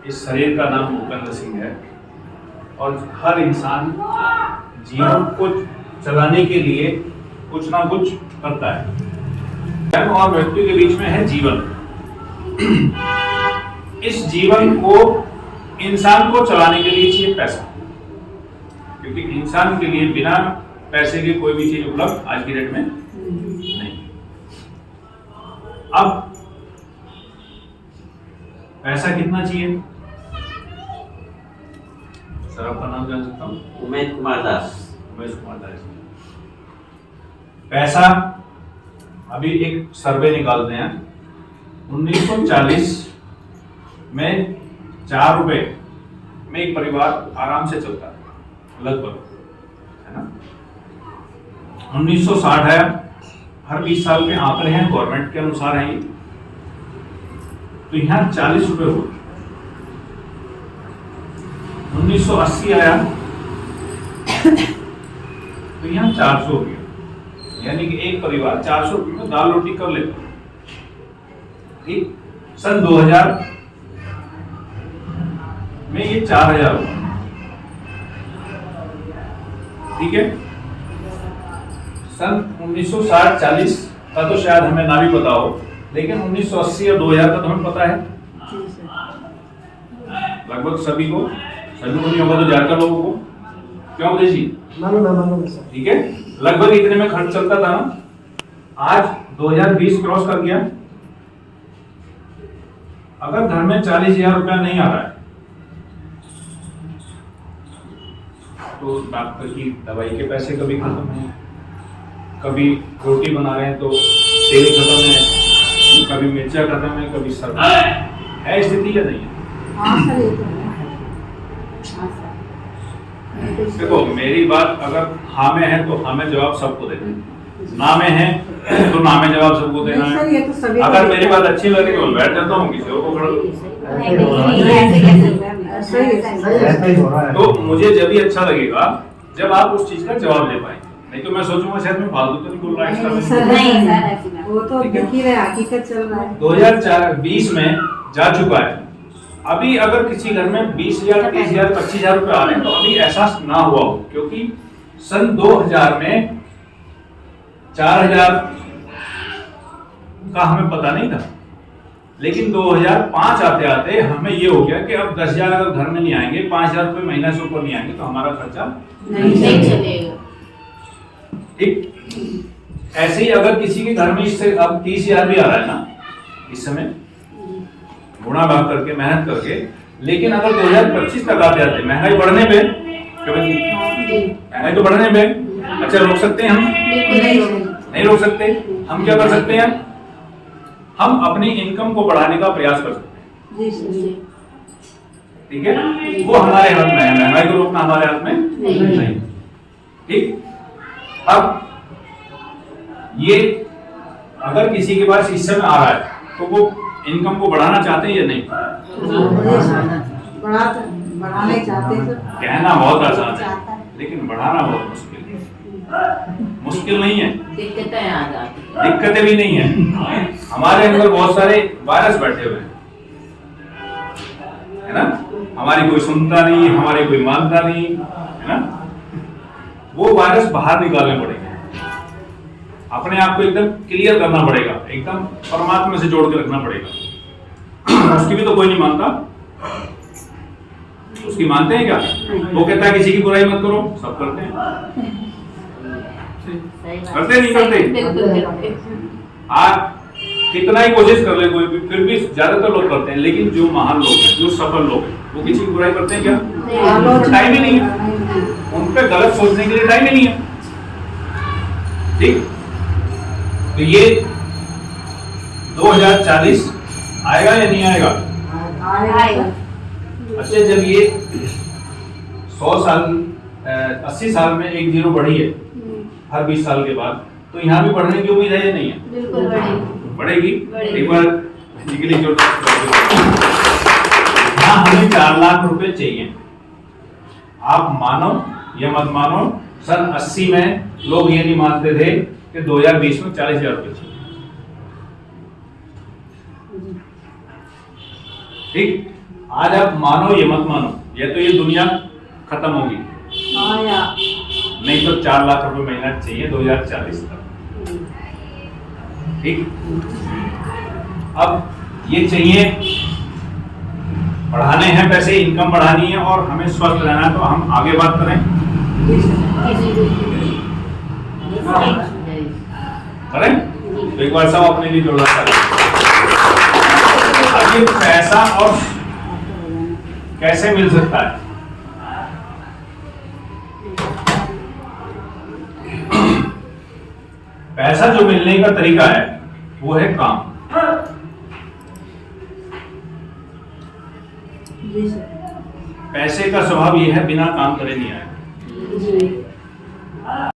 इस शरीर का नाम भूपेंद्र सिंह है और हर इंसान जीवन को चलाने के लिए कुछ ना कुछ करता है। धर्म और व्यक्ति के बीच में है जीवन। इस जीवन को इंसान को चलाने के लिए चाहिए पैसा, क्योंकि इंसान के लिए बिना पैसे के कोई भी चीज उपलब्ध आज की डेट में नहीं। अब पैसा कितना चाहिए? सर आपका नाम जान सकता हूँ? उमेश कुमार दास। उमेश कुमार दास। पैसा अभी एक सर्वे निकालते हैं। 1940 में 4 रुपए में एक परिवार आराम से चलता है लगभग, है ना। 1960 है, हर 20 साल के आंकड़े हैं, गवर्नमेंट के अनुसार हैं ये, तो यहाँ 40 रुपए हुए। 1980 आया तो यहाँ 400 हो गया, यानी कि एक परिवार 400 रुपये में दाल रोटी कर लेता है। ठीक, सन 2000 में ये 4000 हुआ। ठीक है, सन 1960-40 का तो शायद हमें ना भी पता हो, लेकिन 1980 और 2000 का तो हमें पता है लगभग सभी को नहीं होगा तो ज्यादा लोगों को। क्यों उदय जी? ठीक है, लगभग इतने में खर्च चलता था ना। आज 2020 क्रॉस कर गया। अगर घर में 40,000 रुपया नहीं आ रहा है तो डॉक्टर की दवाई के पैसे कभी खत्म है, कभी रोटी बना रहे हैं तो तेल खत्म है, कभी मिर्चा खत्म है, कभी सब्जी है। स्थिति या नहीं है? देखो, मेरी बात अगर हाँ में है तो हाँ में जवाब सबको देना है, ना में है तो ना में जवाब सबको देना है। अगर मेरी बात अच्छी लगे तो बैठ जाता हूँ, किसी और को खड़ा। तो मुझे जब भी अच्छा लगेगा जब आप उस चीज का जवाब दे पाए, नहीं तो मैं सोचूंगा शायद मैं फालतू तो नहीं बोल रहा है। वो तो देखी रहे, हकीकत चल रहा है। 2020 में जा चुका है। अभी अगर किसी घर में 20,000, 30,000, 25,000 रुपए आ रहे हैं तो अभी एहसास ना हुआ हो, क्योंकि सन 2000 में 4,000 का हमें पता नहीं था, लेकिन 2005 आते आते हमें ये हो गया कि अब 10,000 अगर घर में नहीं आएंगे, 5,000 रुपए महीना से ऊपर नहीं आएंगे तो हमारा खर्चा नहीं चलेगा। ठीक, ऐसे ही अगर किसी के घर में इससे अब 30,000 भी आ रहा है ना इस समय, गुणा भाग करके मेहनत करके, लेकिन अगर 2025 तक आते आते महंगाई बढ़ने पे, महंगाई तो बढ़ने पे, अच्छा रोक सकते हैं हम? नहीं रोक सकते। हम क्या कर सकते हैं? हम अपनी इनकम को बढ़ाने का प्रयास कर सकते हैं। ठीक है, वो हमारे हाथ में है, महंगाई को रोकना हमारे हाथ में नहीं। ठीक, अब ये अगर किसी के पास इस समय आ रहा है तो वो इनकम को बढ़ाना चाहते हैं या नहीं? बढ़ाने चाहते हैं। कहना बहुत आसान है, लेकिन बढ़ाना बहुत मुश्किल है। मुश्किल नहीं है, दिक्कतें आ जाती हैं। दिक्कतें भी नहीं है। हमारे अंदर बहुत सारे वायरस बैठे हुए हैं, है ना। हमारी कोई सुनता नहीं, हमारी कोई मानता नहीं, है ना। वो वायरस बाहर निकालने पड़ेंगे, अपने आप को एकदम क्लियर करना पड़ेगा, एकदम परमात्मा से जोड़ के रखना पड़ेगा। उसकी भी तो कोई नहीं मानता, उसकी मानते हैं क्या? वो कहता है किसी की बुराई मत करो, सब करते हैं। करते नहीं करते? आप कितना ही कोशिश कर ले कोई भी, फिर भी ज्यादातर लोग करते हैं। लेकिन जो महान लोग हैं, जो सफल लोग हैं, वो किसी की बुराई करते हैं क्या? टाइम ही नहीं है उन पे, गलत सोचने के लिए टाइम ही नहीं है। ठीक, तो ये 2040 आएगा या नहीं आएगा? अच्छा, जब ये 100 साल 80 साल में एक जीरो बढ़ी है हर 20 साल के बाद, तो यहाँ भी बढ़ने की उम्मीद है या नहीं है? बिल्कुल बढ़ेगी। एक बार निकली जो हाँ, हमें 4 लाख रुपए चाहिए। आप मानो या मत मानो, सन 80 में लोग ये नहीं मानते थे कि 2020 में 40,000 रुपए चाहिए। ठीक, आज आप मानो ये मत मानो, ये तो ये दुनिया खत्म होगी, हाँ या नहीं तो 4 लाख रुपए महीना चाहिए 2040 तक। ठीक, अब ये चाहिए, बढ़ाने हैं पैसे, इनकम बढ़ानी है और हमें स्वस्थ रहना है, तो हम आगे बात करें, करें? तो एक बार सब अपने लिए जोड़ा करें। अब ये पैसा और कैसे मिल सकता है? पैसा जो मिलने का तरीका है वो है काम। जी सर। पैसे का स्वभाव ये है, बिना काम करे नहीं आएगा। जी